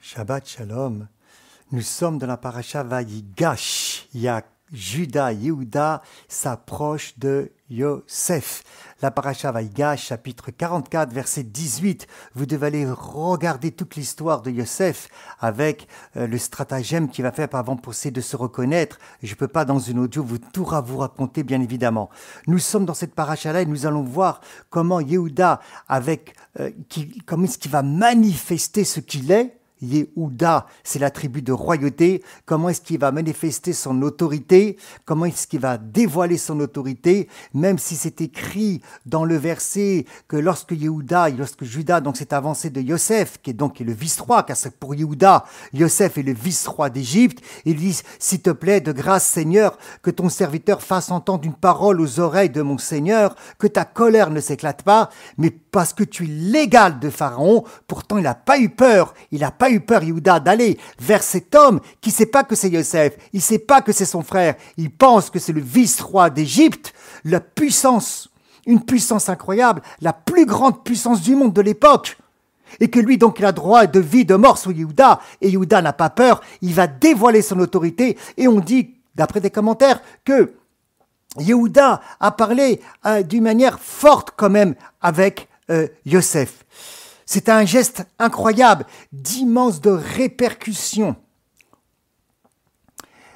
Shabbat Shalom. Nous sommes dans la paracha Vayigash. Juda, Yehuda s'approche de Yosef. La paracha Vayigash, chapitre 44, verset 18. Vous devez aller regarder toute l'histoire de Yosef avec le stratagème qu'il va faire avant pour essayer de se reconnaître. Je ne peux pas dans une audio tout vous raconter, bien évidemment. Nous sommes dans cette paracha-là et nous allons voir comment Yehuda, comment est-ce qu'il va manifester ce qu'il est. Yehuda, c'est l'attribut de royauté. Comment est-ce qu'il va manifester son autorité? Comment est-ce qu'il va dévoiler son autorité? Même si c'est écrit dans le verset que lorsque Juda donc s'est avancé de Yosef, qui est le vice-roi, car c'est pour Yehuda, Yosef est le vice-roi d'Égypte, il dit, s'il te plaît, de grâce Seigneur, que ton serviteur fasse entendre une parole aux oreilles de mon Seigneur, que ta colère ne s'éclate pas, mais parce que tu es l'égal de Pharaon. Pourtant il n'a pas eu peur, Yehuda, d'aller vers cet homme qui ne sait pas que c'est Yosef, il ne sait pas que c'est son frère, il pense que c'est le vice-roi d'Égypte, une puissance incroyable, la plus grande puissance du monde de l'époque. Et que lui, donc, il a droit de vie, de mort sur Yehuda, et Yehuda n'a pas peur, il va dévoiler son autorité, et on dit, d'après des commentaires, que Yehuda a parlé d'une manière forte quand même avec Yosef. C'est un geste incroyable, d'immenses répercussions.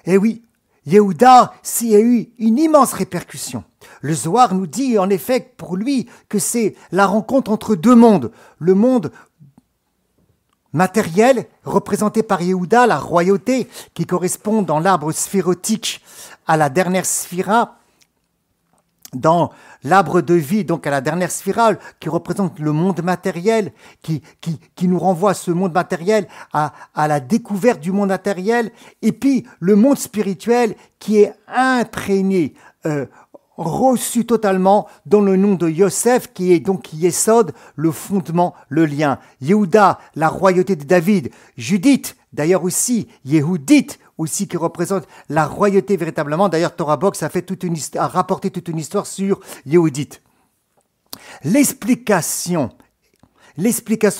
Et oui, Yehuda, il y a eu une immense répercussion. Le Zohar nous dit en effet pour lui que c'est la rencontre entre deux mondes. Le monde matériel, représenté par Yehuda, la royauté, qui correspond dans l'arbre sphérotique à la dernière sphira, dans l'arbre de vie, donc à la dernière spirale, qui représente le monde matériel, qui nous renvoie à ce monde matériel, à la découverte du monde matériel, et puis le monde spirituel qui est imprégné, reçu totalement dans le nom de Yosef, qui est donc Yesod, le fondement, le lien. Yehuda, la royauté de David. Judith, d'ailleurs aussi, Yehudit, aussi qui représente la royauté véritablement. D'ailleurs, Torah Box a rapporté toute une histoire sur Yehudit. L'explication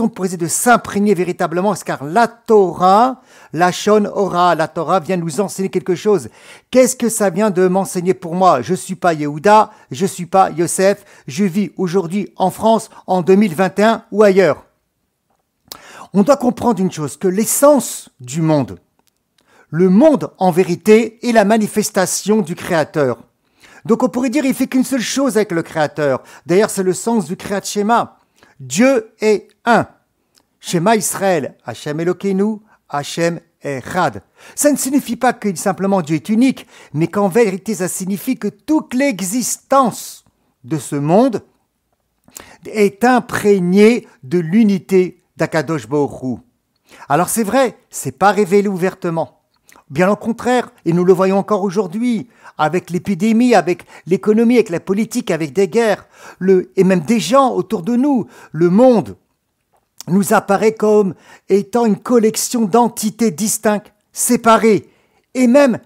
pour essayer de s'imprégner véritablement, car la Torah, la Shon Ora, la Torah vient nous enseigner quelque chose. Qu'est-ce que ça vient de m'enseigner pour moi? Je ne suis pas Yehuda, je ne suis pas Yosef, je vis aujourd'hui en France, en 2021 ou ailleurs. On doit comprendre une chose, que l'essence du monde, le monde, en vérité, est la manifestation du Créateur. Donc on pourrait dire qu'il ne fait qu'une seule chose avec le Créateur. D'ailleurs, c'est le sens du Kriyat Shema. Dieu est un. Shema Israël, Hashem Elokeinu, Hashem Echad. Ça ne signifie pas que simplement Dieu est unique, mais qu'en vérité, ça signifie que toute l'existence de ce monde est imprégnée de l'unité d'Akadosh Baruch Hu. Alors c'est vrai, c'est pas révélé ouvertement. Bien au contraire, et nous le voyons encore aujourd'hui, avec l'épidémie, avec l'économie, avec la politique, avec des guerres, et même des gens autour de nous, le monde nous apparaît comme étant une collection d'entités distinctes, séparées, et même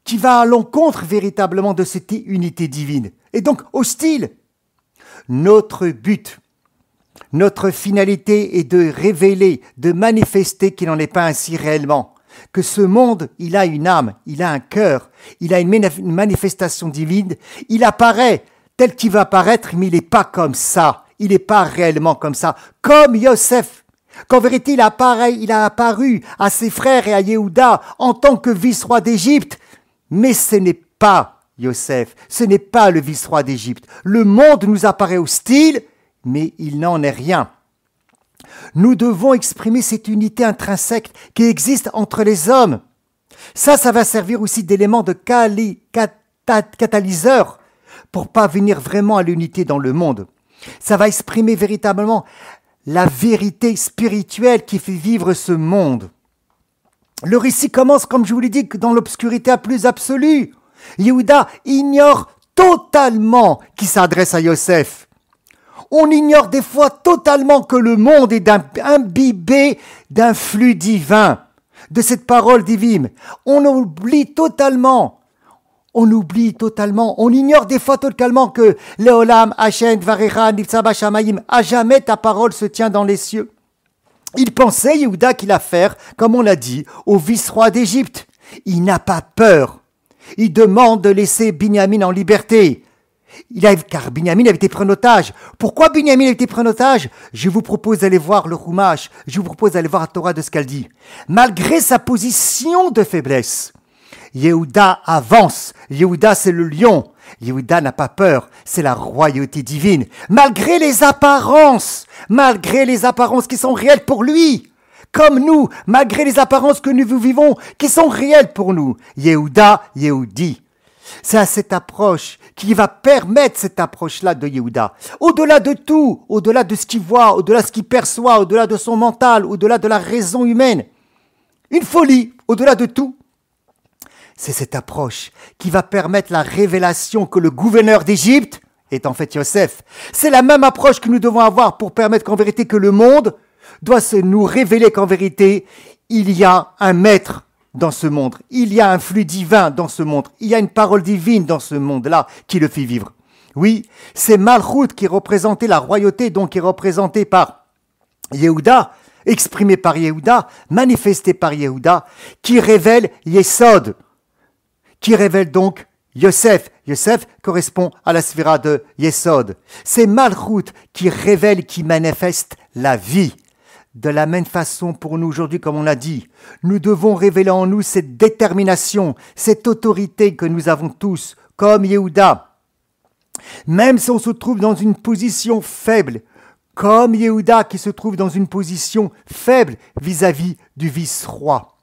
qui va à l'encontre véritablement de cette unité divine, et donc hostile. Notre but, notre finalité est de révéler, de manifester qu'il n'en est pas ainsi réellement. Que ce monde, il a une âme, il a un cœur, il a une manifestation divine, il apparaît tel qu'il va apparaître, mais il n'est pas comme ça, il n'est pas réellement comme ça, comme Yosef, qu'en vérité il a apparu à ses frères et à Yehuda en tant que vice-roi d'Égypte, mais ce n'est pas Yosef, ce n'est pas le vice-roi d'Égypte. Le monde nous apparaît hostile, mais il n'en est rien. Nous devons exprimer cette unité intrinsèque qui existe entre les hommes. Ça va servir aussi d'élément de catalyseur pour parvenir vraiment à l'unité dans le monde. Ça va exprimer véritablement la vérité spirituelle qui fait vivre ce monde. Le récit commence, comme je vous l'ai dit, dans l'obscurité la plus absolue. Yehuda ignore totalement qui s'adresse à Yosef. On ignore des fois totalement que le monde est imbibé d'un flux divin, de cette parole divine. On oublie totalement, on ignore des fois totalement que Leolam, Hashem, Varecha, Nitzaba, Shamayim, à jamais ta parole se tient dans les cieux. Il pensait, Yehuda, qu'il a affaire, comme on l'a dit, au vice-roi d'Égypte. Il n'a pas peur. Il demande de laisser Binyamin en liberté. Car Binyamin avait été pris en otage. Pourquoi Binyamin a été pris en otage? Je vous propose d'aller voir le Chumash. Je vous propose d'aller voir la Torah de ce qu'elle dit. Malgré sa position de faiblesse, Yehuda avance. Yehuda, c'est le lion. Yehuda n'a pas peur. C'est la royauté divine. Malgré les apparences qui sont réelles pour lui. Comme nous, malgré les apparences que nous vivons, qui sont réelles pour nous. Yehuda, Yehudi. C'est à cette approche qui va permettre cette approche-là de Yehuda. Au-delà de tout, au-delà de ce qu'il voit, au-delà de ce qu'il perçoit, au-delà de son mental, au-delà de la raison humaine. Une folie, au-delà de tout. C'est cette approche qui va permettre la révélation que le gouverneur d'Égypte est en fait Yosef. C'est la même approche que nous devons avoir pour permettre qu'en vérité que le monde doit nous révéler qu'en vérité, il y a un maître dans ce monde. Il y a un flux divin dans ce monde. Il y a une parole divine dans ce monde-là qui le fait vivre. Oui, c'est Malchut qui représentait la royauté, donc qui est représentée par Yehuda, exprimée par Yehuda, manifestée par Yehuda, qui révèle Yesod, qui révèle donc Yosef. Yosef correspond à la sphira de Yesod. C'est Malchut qui révèle, qui manifeste la vie. De la même façon pour nous aujourd'hui, comme on l'a dit, nous devons révéler en nous cette détermination, cette autorité que nous avons tous, comme Yehuda. Même si on se trouve dans une position faible, comme Yehuda qui se trouve dans une position faible vis-à-vis du vice-roi.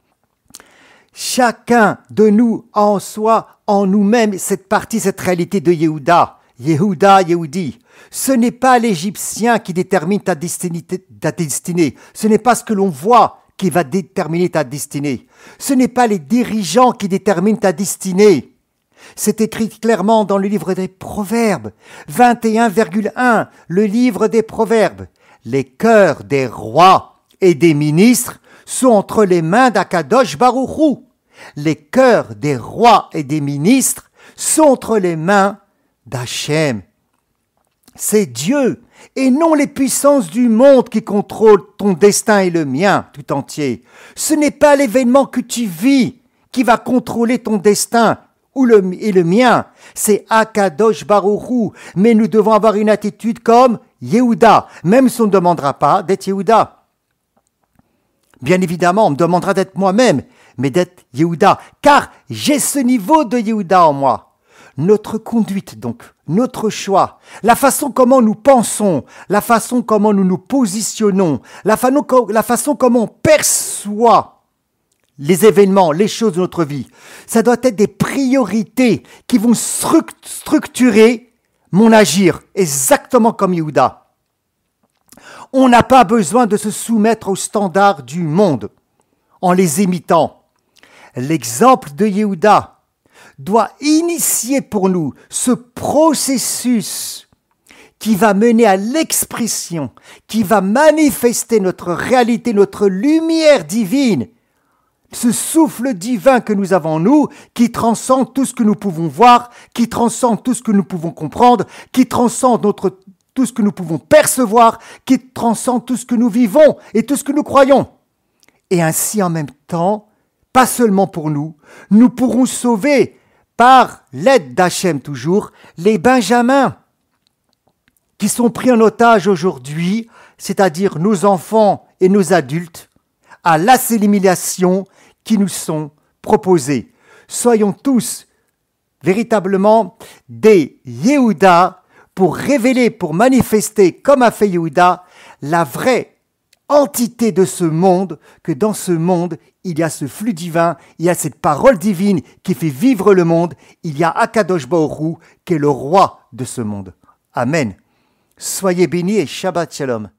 Chacun de nous a en soi, en nous-mêmes, cette partie, cette réalité de Yehuda. Yehuda, Yehudi. Ce n'est pas l'Égyptien qui détermine ta destinée. Ce n'est pas ce que l'on voit qui va déterminer ta destinée. Ce n'est pas les dirigeants qui déterminent ta destinée. C'est écrit clairement dans le livre des Proverbes, 21,1, le livre des Proverbes. Les cœurs des rois et des ministres sont entre les mains d'Akadosh Baruch Hu. Les cœurs des rois et des ministres sont entre les mains d'Hachem. C'est Dieu et non les puissances du monde qui contrôlent ton destin et le mien tout entier. Ce n'est pas l'événement que tu vis qui va contrôler ton destin et le mien. C'est Akadosh Baruch Hu. Mais nous devons avoir une attitude comme Yehuda, même si on ne demandera pas d'être Yehuda. Bien évidemment, on me demandera d'être moi-même, mais d'être Yehuda, car j'ai ce niveau de Yehuda en moi. Notre conduite donc, notre choix, la façon comment nous pensons, la façon comment nous nous positionnons, la façon comment on perçoit les événements, les choses de notre vie, ça doit être des priorités qui vont structurer mon agir, exactement comme Yehuda. On n'a pas besoin de se soumettre aux standards du monde en les imitant. L'exemple de Yehuda doit initier pour nous ce processus qui va mener à l'expression, qui va manifester notre réalité, notre lumière divine, ce souffle divin que nous avons en nous, qui transcende tout ce que nous pouvons voir, qui transcende tout ce que nous pouvons comprendre, qui transcende tout ce que nous pouvons percevoir, qui transcende tout ce que nous vivons et tout ce que nous croyons. Et ainsi, en même temps, pas seulement pour nous, nous pourrons sauver, par l'aide d'Hachem toujours, les Benjamins qui sont pris en otage aujourd'hui, c'est-à-dire nos enfants et nos adultes, à l'assimilation qui nous sont proposées. Soyons tous véritablement des Yehuda pour révéler, pour manifester, comme a fait Yehuda, la vraie entité de ce monde, que dans ce monde, il y a ce flux divin, il y a cette parole divine qui fait vivre le monde, il y a Akadosh Baruch Hu qui est le roi de ce monde. Amen. Soyez bénis et Shabbat Shalom.